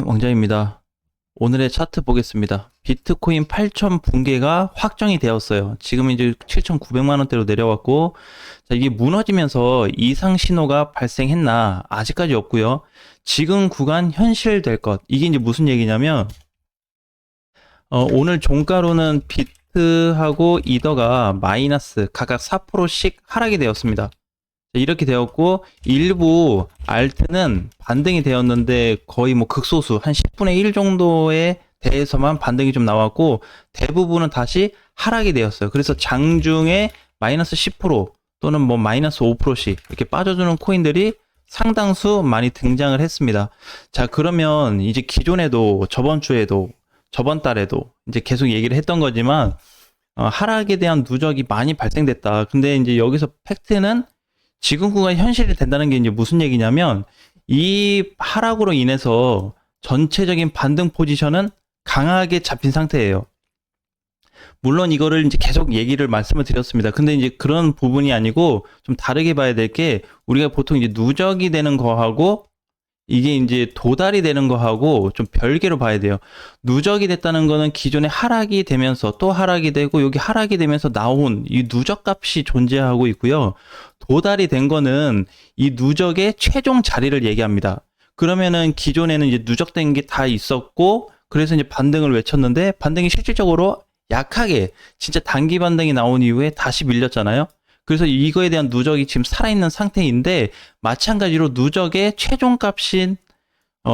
왕자입니다. 오늘의 차트 보겠습니다. 비트코인 8,000 붕괴가 확정이 되었어요. 지금 이제 7,900만 원대로 내려왔고, 자, 이게 무너지면서 이상 신호가 발생했나? 아직까지 없고요. 지금 구간 현실될 것. 이게 이제 무슨 얘기냐면, 오늘 종가로는 비트하고 이더가 마이너스 각각 4%씩 하락이 되었습니다. 이렇게 되었고, 일부 알트는 반등이 되었는데 거의 뭐 극소수 한 10분의 1 정도에 대해서만 반등이 좀 나왔고, 대부분은 다시 하락이 되었어요. 그래서 장중에 마이너스 10% 또는 뭐 마이너스 5%씩 이렇게 빠져주는 코인들이 상당수 많이 등장을 했습니다. 자, 그러면 이제 기존에도 저번 주에도 저번 달에도 이제 계속 얘기를 했던 거지만, 하락에 대한 누적이 많이 발생됐다. 근데 이제 여기서 팩트는 지금 구간이 현실이 된다는 게 이제 무슨 얘기냐면, 이 하락으로 인해서 전체적인 반등 포지션은 강하게 잡힌 상태예요. 물론 이거를 이제 계속 얘기를 말씀을 드렸습니다. 근데 이제 그런 부분이 아니고 좀 다르게 봐야 될 게, 우리가 보통 이제 누적이 되는 거하고 이게 이제 도달이 되는 거하고 좀 별개로 봐야 돼요. 누적이 됐다는 거는 기존에 하락이 되면서 또 하락이 되고 여기 하락이 되면서 나온 이 누적 값이 존재하고 있고요. 도달이 된 거는 이 누적의 최종 자리를 얘기합니다. 그러면은 기존에는 이제 누적된 게 다 있었고, 그래서 이제 반등을 외쳤는데 반등이 실질적으로 약하게 진짜 단기 반등이 나온 이후에 다시 밀렸잖아요. 그래서 이거에 대한 누적이 지금 살아있는 상태인데, 마찬가지로 누적의 최종값인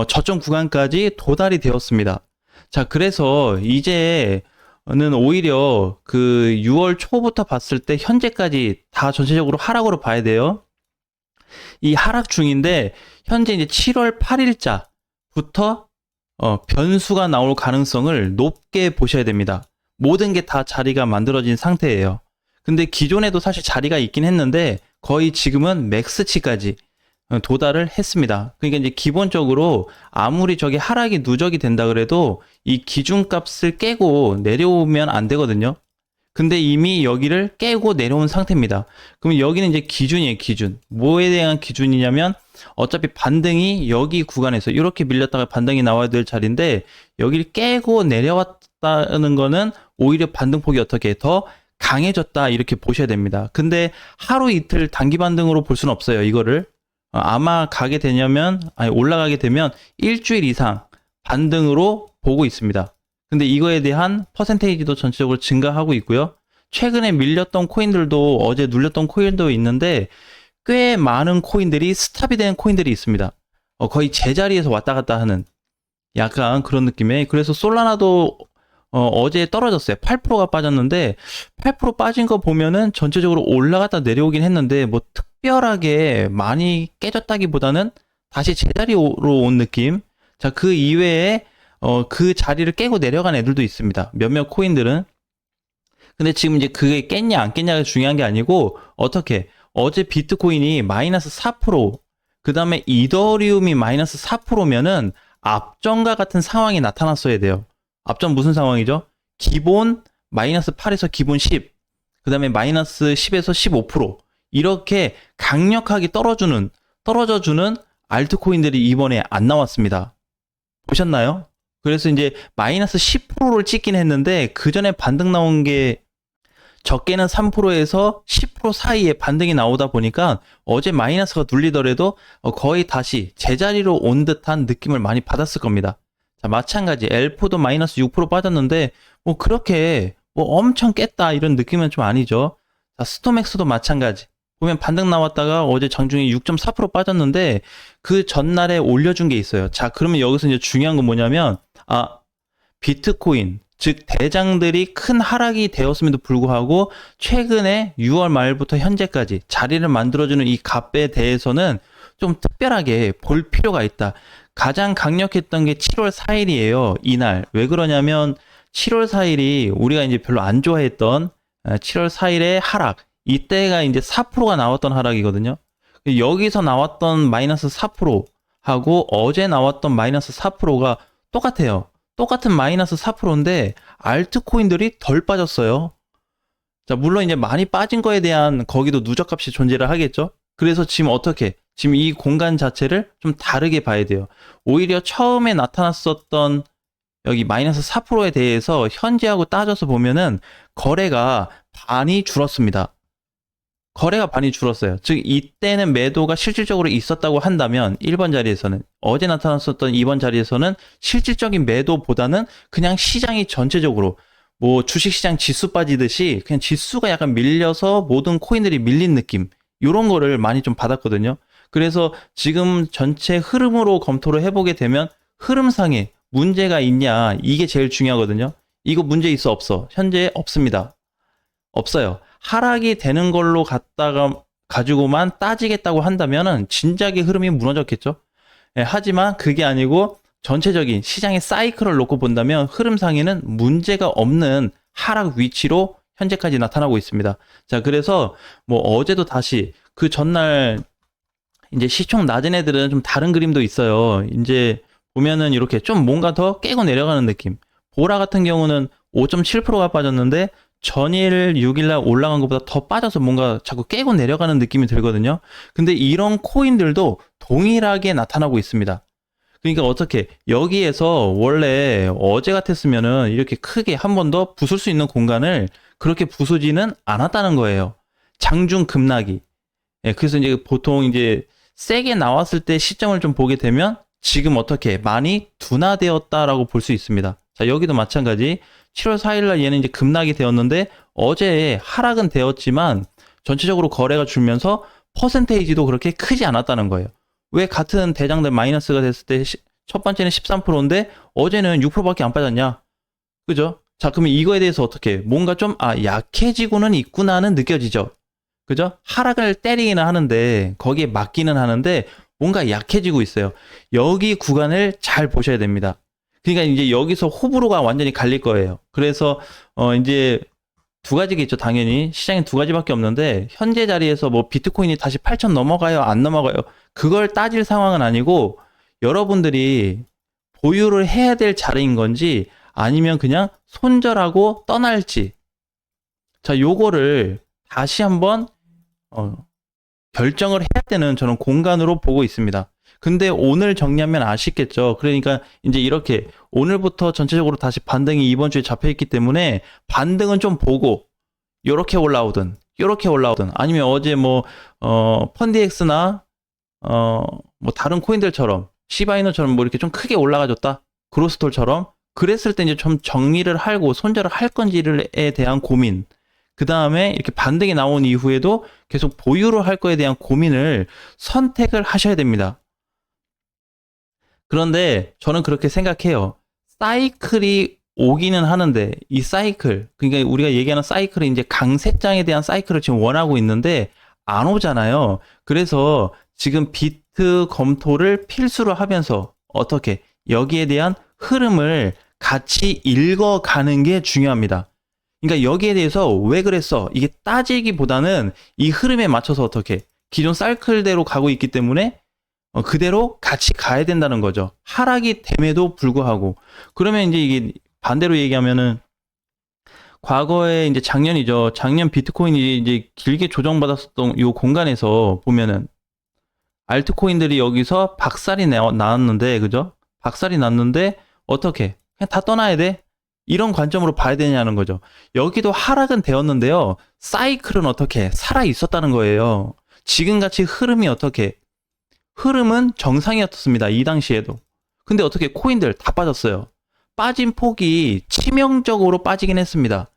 저점 구간까지 도달이 되었습니다. 자, 그래서 이제는 오히려 그 6월 초부터 봤을 때 현재까지 다 전체적으로 하락으로 봐야 돼요. 이 하락 중인데 현재 이제 7월 8일자부터 변수가 나올 가능성을 높게 보셔야 됩니다. 모든 게 다 자리가 만들어진 상태예요. 근데 기존에도 사실 자리가 있긴 했는데 거의 지금은 맥스치까지 도달을 했습니다. 그러니까 이제 기본적으로 아무리 저게 하락이 누적이 된다 그래도 이 기준값을 깨고 내려오면 안 되거든요. 근데 이미 여기를 깨고 내려온 상태입니다. 그럼 여기는 이제 기준이에요, 기준. 뭐에 대한 기준이냐면, 어차피 반등이 여기 구간에서 이렇게 밀렸다가 반등이 나와야 될 자리인데, 여기를 깨고 내려왔다는 거는 오히려 반등폭이 어떻게 더 강해졌다, 이렇게 보셔야 됩니다. 근데 하루 이틀 단기 반등으로 볼 수는 없어요, 이거를. 아마 올라가게 되면 일주일 이상 반등으로 보고 있습니다. 근데 이거에 대한 퍼센테이지도 전체적으로 증가하고 있고요. 최근에 밀렸던 코인들도, 어제 눌렸던 코인도 있는데 꽤 많은 코인들이 스탑이 된 코인들이 있습니다. 거의 제자리에서 왔다 갔다 하는 약간 그런 느낌에. 그래서 솔라나도 어제 떨어졌어요. 8%가 빠졌는데, 8% 빠진 거 보면은 전체적으로 올라갔다 내려오긴 했는데 뭐 특별하게 많이 깨졌다기보다는 다시 제자리로 온 느낌. 자, 그 이외에 그 자리를 깨고 내려간 애들도 있습니다. 몇몇 코인들은. 근데 지금 이제 그게 깼냐 안 깼냐가 중요한 게 아니고, 어제 비트코인이 마이너스 4%, 그 다음에 이더리움이 마이너스 4%면은 앞전과 같은 상황이 나타났어야 돼요. 앞전 무슨 상황이죠? 기본 마이너스 8에서 기본 10, 그 다음에 마이너스 10에서 15%, 이렇게 강력하게 떨어져주는 알트코인들이 이번에 안 나왔습니다. 보셨나요? 그래서 이제 마이너스 10%를 찍긴 했는데, 그 전에 반등 나온 게 적게는 3%에서 10% 사이에 반등이 나오다 보니까 어제 마이너스가 눌리더라도 거의 다시 제자리로 온 듯한 느낌을 많이 받았을 겁니다. 자, 마찬가지 엘프도 마이너스 6% 빠졌는데 뭐 그렇게 뭐 엄청 깼다 이런 느낌은 좀 아니죠. 자, 스토맥스도 마찬가지. 보면 반등 나왔다가 어제 장중에 6.4% 빠졌는데 그 전날에 올려준 게 있어요. 자, 그러면 여기서 이제 중요한 건 뭐냐면, 비트코인, 즉 대장들이 큰 하락이 되었음에도 불구하고 최근에 6월 말부터 현재까지 자리를 만들어주는 이 값에 대해서는 좀 특별하게 볼 필요가 있다. 가장 강력했던 게 7월 4일이에요. 이날. 왜 그러냐면 7월 4일이 우리가 이제 별로 안 좋아했던 7월 4일의 하락. 이때가 이제 4%가 나왔던 하락이거든요. 여기서 나왔던 마이너스 4%하고 어제 나왔던 마이너스 4%가 똑같아요. 똑같은 마이너스 4%인데 알트코인들이 덜 빠졌어요. 자, 물론 이제 많이 빠진 거에 대한 거기도 누적값이 존재를 하겠죠. 그래서 지금 지금 이 공간 자체를 좀 다르게 봐야 돼요. 오히려 처음에 나타났었던 여기 마이너스 4%에 대해서 현재하고 따져서 보면은 거래가 반이 줄었습니다. 거래가 반이 줄었어요. 즉 이때는 매도가 실질적으로 있었다고 한다면 1번 자리에서는, 어제 나타났었던 2번 자리에서는 실질적인 매도보다는 그냥 시장이 전체적으로 뭐 주식시장 지수 빠지듯이 그냥 지수가 약간 밀려서 모든 코인들이 밀린 느낌, 이런 거를 많이 좀 받았거든요. 그래서 지금 전체 흐름으로 검토를 해보게 되면 흐름상에 문제가 있냐, 이게 제일 중요하거든요. 이거 문제 있어 없어? 현재 없습니다. 없어요. 하락이 되는 걸로 갖다가 가지고만 따지겠다고 한다면은 진작에 흐름이 무너졌겠죠. 예, 하지만 그게 아니고 전체적인 시장의 사이클을 놓고 본다면 흐름상에는 문제가 없는 하락 위치로 현재까지 나타나고 있습니다. 자, 그래서 뭐 어제도 다시 그 전날 이제 시총 낮은 애들은 좀 다른 그림도 있어요. 이제 보면은 이렇게 좀 뭔가 더 깨고 내려가는 느낌. 보라 같은 경우는 5.7%가 빠졌는데 전일 6일날 올라간 것보다 더 빠져서 뭔가 자꾸 깨고 내려가는 느낌이 들거든요. 근데 이런 코인들도 동일하게 나타나고 있습니다. 그러니까 어떻게 여기에서 원래 어제 같았으면은 이렇게 크게 한 번 더 부술 수 있는 공간을 그렇게 부수지는 않았다는 거예요. 장중 급락이. 예, 그래서 이제 보통 이제 세게 나왔을 때 시점을 좀 보게 되면 지금 어떻게 많이 둔화되었다라고 볼 수 있습니다. 자, 여기도 마찬가지. 7월 4일날 얘는 이제 급락이 되었는데 어제 하락은 되었지만 전체적으로 거래가 줄면서 퍼센테이지도 그렇게 크지 않았다는 거예요. 왜 같은 대장들 마이너스가 됐을 때 첫 번째는 13%인데 어제는 6%밖에 안 빠졌냐? 그죠? 자, 그러면 이거에 대해서 어떻게 뭔가 좀 약해지고는 있구나는 느껴지죠. 그죠? 하락을 때리기는 하는데 거기에 맞기는 하는데 뭔가 약해지고 있어요. 여기 구간을 잘 보셔야 됩니다. 그러니까 이제 여기서 호불호가 완전히 갈릴 거예요. 그래서 이제 두 가지가 있죠. 당연히 시장에 두 가지밖에 없는데 현재 자리에서 뭐 비트코인이 다시 8천 넘어가요, 안 넘어가요, 그걸 따질 상황은 아니고 여러분들이 보유를 해야 될 자리인 건지 아니면 그냥 손절하고 떠날지, 자, 요거를 다시 한번 결정을 해야 되는 저는 공간으로 보고 있습니다. 근데 오늘 정리하면 아쉽겠죠. 그러니까 이제 이렇게 오늘부터 전체적으로 다시 반등이 이번 주에 잡혀 있기 때문에 반등은 좀 보고 요렇게 올라오든 아니면 어제 뭐 펀디엑스나 뭐 다른 코인들처럼 시바이너처럼 뭐 이렇게 좀 크게 올라가줬다, 그로스톨처럼 그랬을 때 이제 좀 정리를 하고 손절을 할 건지에 대한 고민, 그 다음에 이렇게 반등이 나온 이후에도 계속 보유를 할 거에 대한 고민을 선택을 하셔야 됩니다. 그런데 저는 그렇게 생각해요. 사이클이 오기는 하는데 이 사이클, 그러니까 우리가 얘기하는 사이클은 이제 강세장에 대한 사이클을 지금 원하고 있는데 안 오잖아요. 그래서 지금 비트 검토를 필수로 하면서 어떻게 여기에 대한 흐름을 같이 읽어가는 게 중요합니다. 그러니까 여기에 대해서 왜 그랬어? 이게 따지기보다는 이 흐름에 맞춰서 어떻게 기존 사이클대로 가고 있기 때문에 그대로 같이 가야 된다는 거죠. 하락이 됨에도 불구하고. 그러면 이제 이게 반대로 얘기하면은 과거에 이제 작년이죠. 작년 비트코인이 이제 길게 조정받았었던 이 공간에서 보면은 알트코인들이 여기서 박살이 나왔는데, 그죠? 박살이 났는데 어떻게? 그냥 다 떠나야 돼? 이런 관점으로 봐야 되냐는 거죠. 여기도 하락은 되었는데요. 사이클은 어떻게? 살아 있었다는 거예요. 지금같이 흐름이 어떻게? 흐름은 정상이었습니다. 이 당시에도. 근데 어떻게 코인들 다 빠졌어요. 빠진 폭이 치명적으로 빠지긴 했습니다.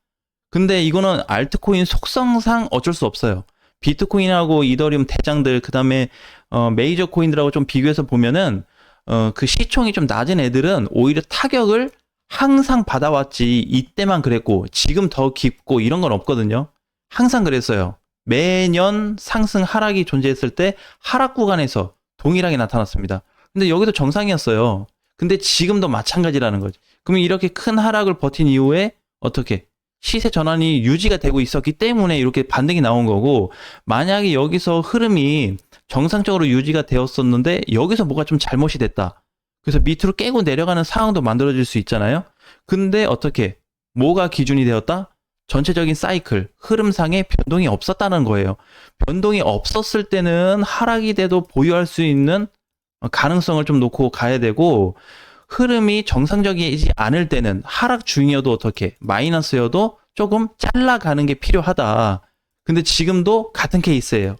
근데 이거는 알트코인 속성상 어쩔 수 없어요. 비트코인하고 이더리움 대장들, 그 다음에 메이저 코인들하고 좀 비교해서 보면은 그 시총이 좀 낮은 애들은 오히려 타격을 항상 받아왔지, 이때만 그랬고 지금 더 깊고 이런 건 없거든요. 항상 그랬어요. 매년 상승 하락이 존재했을 때 하락 구간에서 동일하게 나타났습니다. 근데 여기도 정상이었어요. 근데 지금도 마찬가지라는 거죠. 그러면 이렇게 큰 하락을 버틴 이후에 어떻게 시세 전환이 유지가 되고 있었기 때문에 이렇게 반등이 나온 거고, 만약에 여기서 흐름이 정상적으로 유지가 되었었는데 여기서 뭐가 좀 잘못이 됐다, 그래서 밑으로 깨고 내려가는 상황도 만들어질 수 있잖아요. 근데 어떻게 뭐가 기준이 되었다? 전체적인 사이클, 흐름상에 변동이 없었다는 거예요. 변동이 없었을 때는 하락이 돼도 보유할 수 있는 가능성을 좀 놓고 가야 되고, 흐름이 정상적이지 않을 때는 하락 중이어도 어떻게, 마이너스여도 조금 잘라가는 게 필요하다. 근데 지금도 같은 케이스예요.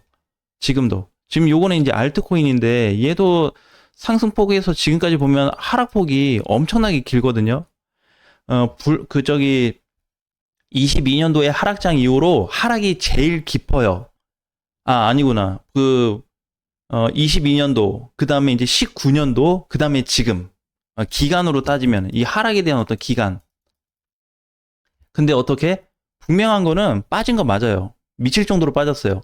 지금도. 지금 요거는 이제 알트코인인데 얘도 상승폭에서 지금까지 보면 하락폭이 엄청나게 길거든요. 22년도에 하락장 이후로 하락이 제일 깊어요. 아니구나. 22년도, 그 다음에 이제 19년도, 그 다음에 지금. 기간으로 따지면, 이 하락에 대한 어떤 기간. 근데 어떻게? 분명한 거는 빠진 거 맞아요. 미칠 정도로 빠졌어요.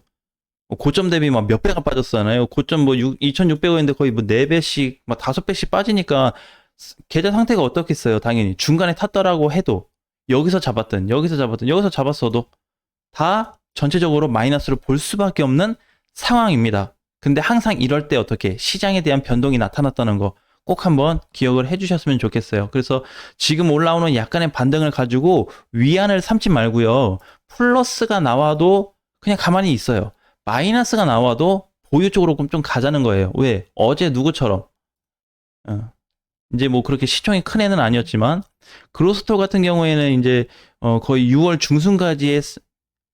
고점 대비 막 몇 배가 빠졌잖아요. 고점 뭐 2,600원인데 거의 뭐 4배씩, 막 5배씩 빠지니까 계좌 상태가 어떻겠어요? 당연히. 중간에 탔더라고 해도 여기서 잡았어도 다 전체적으로 마이너스를 볼 수밖에 없는 상황입니다. 근데 항상 이럴 때 어떻게 시장에 대한 변동이 나타났다는 거 꼭 한번 기억을 해주셨으면 좋겠어요. 그래서 지금 올라오는 약간의 반등을 가지고 위안을 삼지 말고요. 플러스가 나와도 그냥 가만히 있어요. 마이너스가 나와도 보유 쪽으로 좀 가자는 거예요. 왜? 어제 누구처럼 이제 뭐 그렇게 시총이 큰 애는 아니었지만 그로스토 같은 경우에는 이제 거의 6월 중순까지의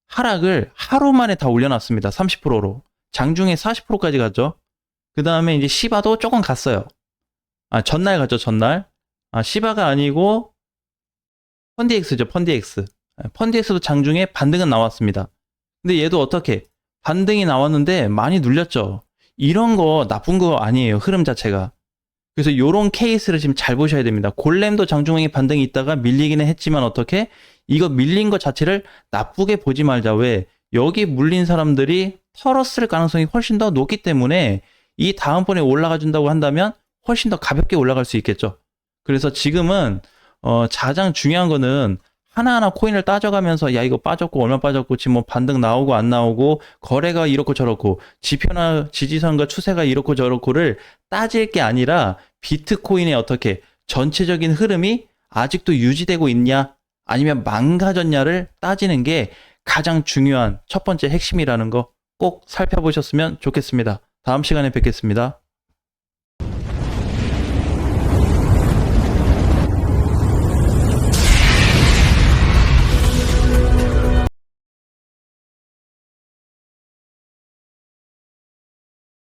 하락을 하루 만에 다 올려놨습니다. 30%로. 장중에 40%까지 갔죠. 그 다음에 이제 시바도 조금 갔어요. 전날 갔죠, 전날. 시바가 아니고 펀디엑스죠, 펀디엑스. 펀디엑스도 장중에 반등은 나왔습니다. 근데 얘도 어떻게? 반등이 나왔는데 많이 눌렸죠. 이런 거 나쁜 거 아니에요, 흐름 자체가. 그래서 요런 케이스를 지금 잘 보셔야 됩니다. 골렘도 장중에 반등이 있다가 밀리기는 했지만 어떻게? 이거 밀린 것 자체를 나쁘게 보지 말자. 왜? 여기 물린 사람들이 털었을 가능성이 훨씬 더 높기 때문에 이 다음번에 올라가 준다고 한다면 훨씬 더 가볍게 올라갈 수 있겠죠. 그래서 지금은 가장 중요한 거는 하나하나 코인을 따져가면서 야 이거 빠졌고 얼마 빠졌고 지금 뭐 반등 나오고 안 나오고 거래가 이렇고 저렇고 지표나 지지선과 추세가 이렇고 저렇고를 따질 게 아니라 비트코인의 어떻게 전체적인 흐름이 아직도 유지되고 있냐 아니면 망가졌냐를 따지는 게 가장 중요한 첫 번째 핵심이라는 거 꼭 살펴보셨으면 좋겠습니다. 다음 시간에 뵙겠습니다.